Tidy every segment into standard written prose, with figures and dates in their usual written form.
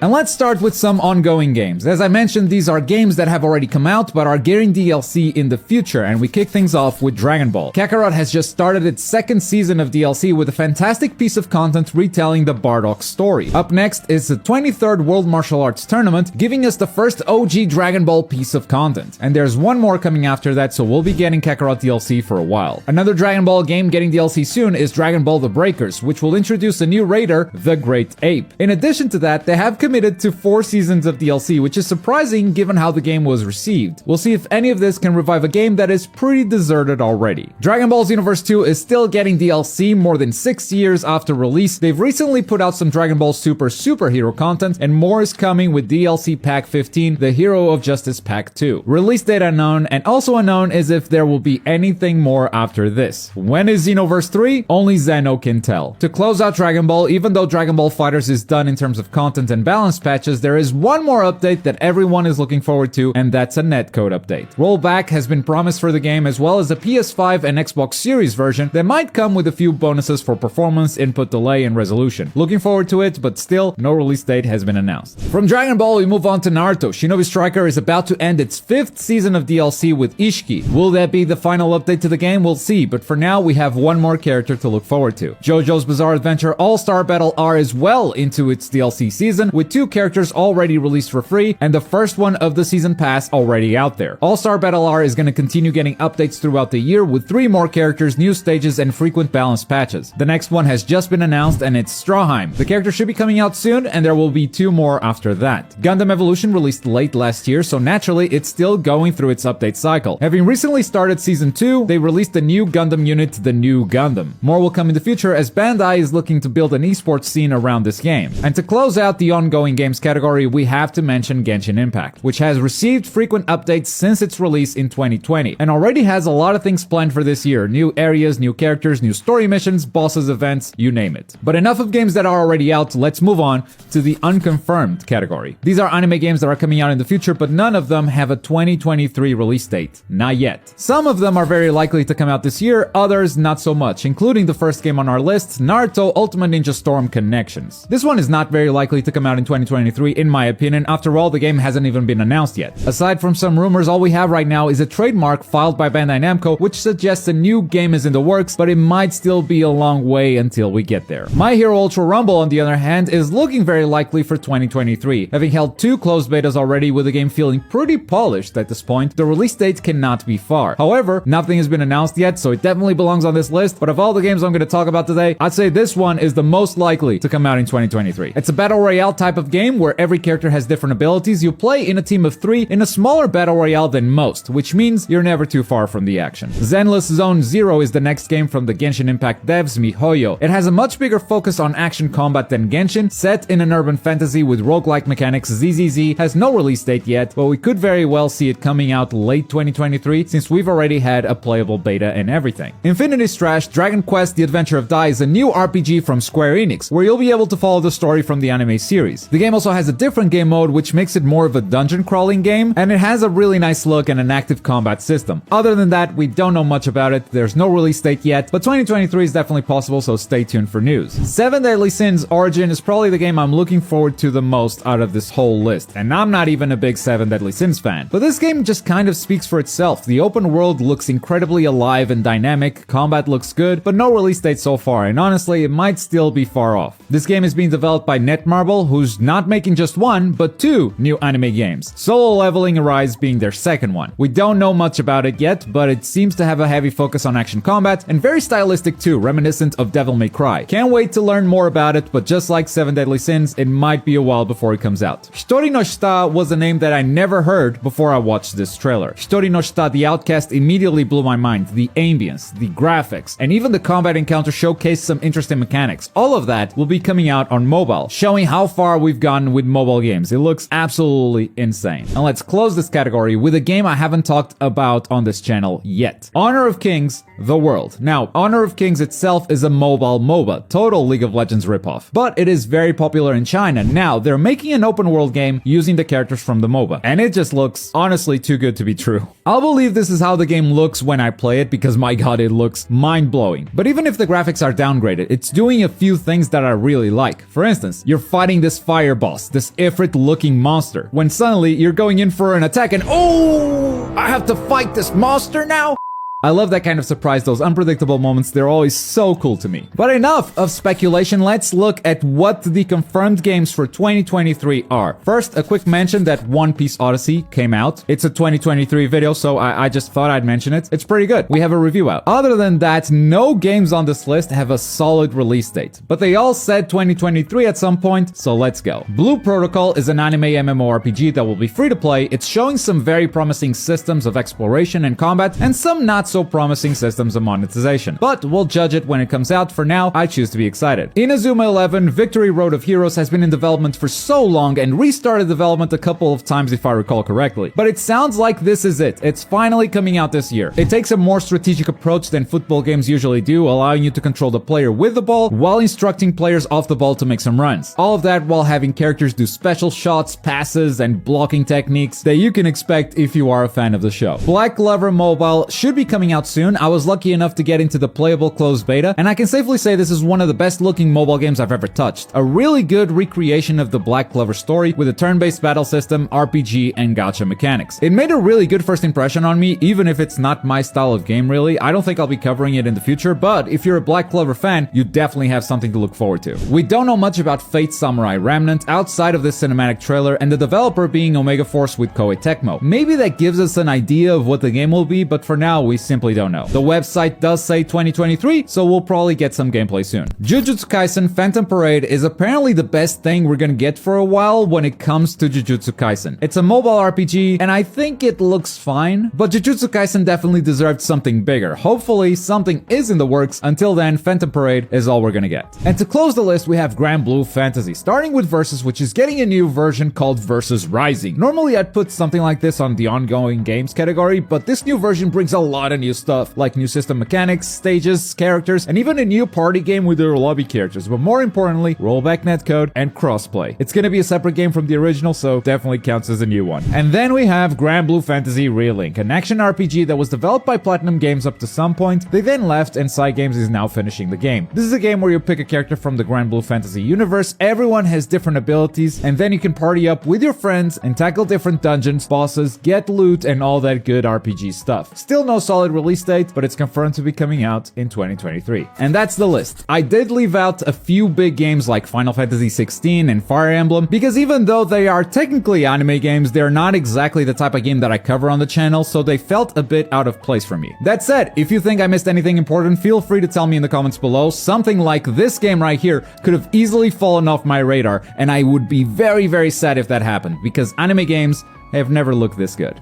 And let's start with some ongoing games. As I mentioned, these are games that have already come out but are getting DLC in the future, and we kick things off with Dragon Ball. Kakarot has just started its second season of DLC with a fantastic piece of content retelling the Bardock story. Up next is the 23rd World Martial Arts Tournament, giving us the first OG Dragon Ball piece of content. And there's one more coming after that, so we'll be getting Kakarot DLC for a while. Another Dragon Ball game getting DLC soon is Dragon Ball The Breakers, which will introduce a new raider, the Great Ape. In addition to that, they have committed to 4 seasons of DLC, which is surprising given how the game was received. We'll see if any of this can revive a game that is pretty deserted already. Dragon Ball Xenoverse 2 is still getting DLC more than 6 years after release. They've recently put out some Dragon Ball Super superhero content, and more is coming with DLC Pack 15, the Hero of Justice Pack 2. Release date unknown, and also unknown is if there will be anything more after this. When is Xenoverse 3? Only Zeno can tell. To close out Dragon Ball, even though Dragon Ball FighterZ is done in terms of content and balance patches, there is one more update that everyone is looking forward to, and that's a netcode update. Rollback has been promised for the game, as well as a PS5 and Xbox Series version that might come with a few bonuses for performance, input delay, and resolution. Looking forward to it, but still, no release date has been announced. From Dragon Ball, we move on to Naruto. Shinobi Striker is about to end its 5th season of DLC with Ishiki. Will that be the final update to the game? We'll see, but for now, we have one more character to look forward to. JoJo's Bizarre Adventure All-Star Battle R is well into its DLC season, with 2 characters already released for free, and the first one of the season pass already out there. All-Star Battle R is going to continue getting updates throughout the year, with 3 more characters, new stages, and frequent balance patches. The next one has just been announced, and it's Strawheim. The character should be coming out soon, and there will be 2 more after that. Gundam Evolution released late last year, so naturally it's still going through its update cycle. Having recently started Season 2, they released a new Gundam unit, the New Gundam. More will come in the future as Bandai is looking to build an esports scene around this game. And to close out the ongoing games category, we have to mention Genshin Impact, which has received frequent updates since its release in 2020, and already has a lot of things planned for this year. New areas, new characters, new story missions, bosses, events, you name it. But enough of games that are already out, let's move on to the unconfirmed category. These are anime games that are coming out in the future, but none of them have a 2023 release date. Not yet. Some of them are very likely to come out this year, others not so much, including the first game on our list, Naruto Ultimate Ninja Storm Connections. This one is not very likely to come out in 2023 in my opinion. After all, the game hasn't even been announced yet. Aside from some rumors, all we have right now is a trademark filed by Bandai Namco, which suggests a new game is in the works, but it might still be a long way until we get there. My Hero Ultra Rumble, on the other hand, is looking very likely for 2023. Having held 2 closed betas already, with the game feeling pretty polished at this point, the release date cannot be far. However, nothing has been announced yet, so it definitely belongs on this list, but of all the games I'm going to talk about today, I'd say this one is the most likely to come out in 2023. It's a battle royale type of game where every character has different abilities. You play in a team of 3 in a smaller battle royale than most, which means you're never too far from the action. Zenless Zone Zero is the next game from the Genshin Impact devs, MiHoYo. It has a much bigger focus on action combat than Genshin, set in an urban fantasy with roguelike mechanics. ZZZ has no release date yet, but we could very well see it coming out late 2023 since we've already had a playable beta and everything. Infinity Strash Dragon Quest The Adventure of Dai is a new RPG from Square Enix, where you'll be able to follow the story from the anime series. The game also has a different game mode, which makes it more of a dungeon crawling game, and it has a really nice look and an active combat system. Other than that, we don't know much about it. There's no release date yet, but 2023 is definitely possible, so stay tuned for news. 7 Deadly Sins Origin is probably the game I'm looking forward to the most out of this whole list, and I'm not even a big 7 Deadly Sins fan. But this game just kind of speaks for itself. The open world looks incredibly alive and dynamic, combat looks good, but no release date so far, and honestly, it might still be far off. This game is being developed by Netmarble, who's not making just 1, but 2 new anime games, Solo Leveling Arise being their second one. We don't know much about it yet, but it seems to have a heavy focus on action combat, and very stylistic too, reminiscent of Devil May Cry. Can't wait to learn more about it, but just like 7 Deadly Sins, it might be a while before it comes out. Hitori no Shita was a name that I never heard before I watched this trailer. Hitori no Shita The Outcast immediately blew my mind. The ambience, the graphics, and even the combat encounter showcased some interesting mechanics. All of that will be coming out on mobile, showing how far we've gotten with mobile games. It looks absolutely insane. And let's close this category with a game I haven't talked about on this channel yet. Honor of Kings, The World. Now, Honor of Kings itself is a mobile MOBA, total League of Legends ripoff, but it is very popular in China. Now, they're making an open world game using the characters from the MOBA, and it just looks honestly too good to be true. I'll believe this is how the game looks when I play it, because my god, it looks mind-blowing. But even if the graphics are downgraded, it's doing a few things that I really like. For instance, you're fighting this fire boss, this Ifrit-looking monster, when suddenly you're going in for an attack and oh, I have to fight this monster now? I love that kind of surprise, those unpredictable moments, they're always so cool to me. But enough of speculation, let's look at what the confirmed games for 2023 are. First, a quick mention that One Piece Odyssey came out. It's a 2023 video, so I just thought I'd mention it. It's pretty good. We have a review out. Other than that, no games on this list have a solid release date, but they all said 2023 at some point, so let's go. Blue Protocol is an anime MMORPG that will be free to play. It's showing some very promising systems of exploration and combat, and some not so promising systems of monetization. But we'll judge it when it comes out. For now, I choose to be excited. Inazuma 11 Victory Road of Heroes has been in development for so long and restarted development a couple of times if I recall correctly. But it sounds like this is it. It's finally coming out this year. It takes a more strategic approach than football games usually do, allowing you to control the player with the ball while instructing players off the ball to make some runs. All of that while having characters do special shots, passes, and blocking techniques that you can expect if you are a fan of the show. Black Clover Mobile should be coming out soon. I was lucky enough to get into the playable closed beta, and I can safely say this is one of the best looking mobile games I've ever touched. A really good recreation of the Black Clover story with a turn-based battle system, RPG, and gacha mechanics. It made a really good first impression on me, even if it's not my style of game really. I don't think I'll be covering it in the future, but if you're a Black Clover fan, you definitely have something to look forward to. We don't know much about Fate Samurai Remnant outside of this cinematic trailer, and the developer being Omega Force with Koei Tecmo. Maybe that gives us an idea of what the game will be, but for now, we simply don't know. The website does say 2023, so we'll probably get some gameplay soon. Jujutsu Kaisen Phantom Parade is apparently the best thing we're gonna get for a while when it comes to Jujutsu Kaisen. It's a mobile RPG, and I think it looks fine, but Jujutsu Kaisen definitely deserved something bigger. Hopefully, something is in the works. Until then, Phantom Parade is all we're gonna get. And to close the list, we have Grand Blue Fantasy, starting with Versus, which is getting a new version called Versus Rising. Normally, I'd put something like this on the ongoing games category, but this new version brings a lot of new stuff, like new system mechanics, stages, characters, and even a new party game with their lobby characters, but more importantly, rollback netcode and crossplay. It's gonna be a separate game from the original, so definitely counts as a new one. And then we have Grand Blue Fantasy Relink, an action RPG that was developed by Platinum Games up to some point. They then left, and Cygames is now finishing the game. This is a game where you pick a character from the Grand Blue Fantasy universe, everyone has different abilities, and then you can party up with your friends and tackle different dungeons, bosses, get loot, and all that good RPG stuff. Still no solid release date, but it's confirmed to be coming out in 2023. And that's the list. I did leave out a few big games like Final Fantasy 16 and Fire Emblem, because even though they are technically anime games, they're not exactly the type of game that I cover on the channel, so they felt a bit out of place for me. That said, if you think I missed anything important, feel free to tell me in the comments below. Something like this game right here could have easily fallen off my radar, and I would be very, very sad if that happened, because anime games have never looked this good.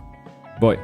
Boy.